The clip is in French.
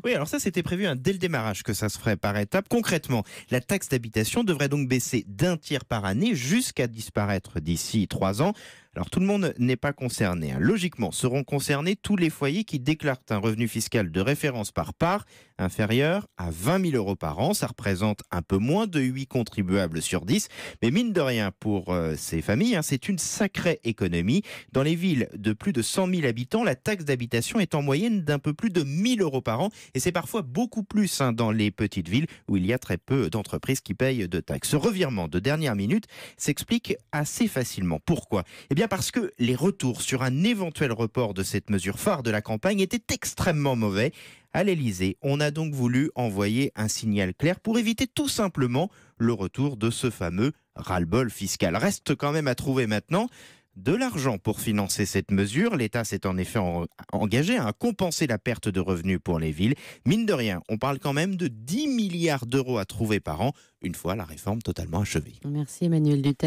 Oui, alors ça, c'était prévu dès le démarrage que ça se ferait par étapes. Concrètement, la taxe d'habitation devrait donc baisser d'un tiers par année jusqu'à disparaître d'ici 3 ans. Alors tout le monde n'est pas concerné. Logiquement, seront concernés tous les foyers qui déclarent un revenu fiscal de référence par part inférieur à 20 000 euros par an. Ça représente un peu moins de 8 contribuables sur 10. Mais mine de rien, pour ces familles, c'est une sacrée économie. Dans les villes de plus de 100 000 habitants, la taxe d'habitation est en moyenne d'un peu plus de 1 000 euros par an. Et c'est parfois beaucoup plus dans les petites villes où il y a très peu d'entreprises qui payent de taxes. Ce revirement de dernière minute s'explique assez facilement. Pourquoi ? Eh bien parce que les retours sur un éventuel report de cette mesure phare de la campagne étaient extrêmement mauvais. À l'Elysée, on a donc voulu envoyer un signal clair pour éviter tout simplement le retour de ce fameux ras-le-bol fiscal. Reste quand même à trouver maintenant de l'argent pour financer cette mesure. L'État s'est en effet engagé à compenser la perte de revenus pour les villes. Mine de rien, on parle quand même de 10 milliards d'euros à trouver par an, une fois la réforme totalement achevée. Merci Emmanuel Duteil.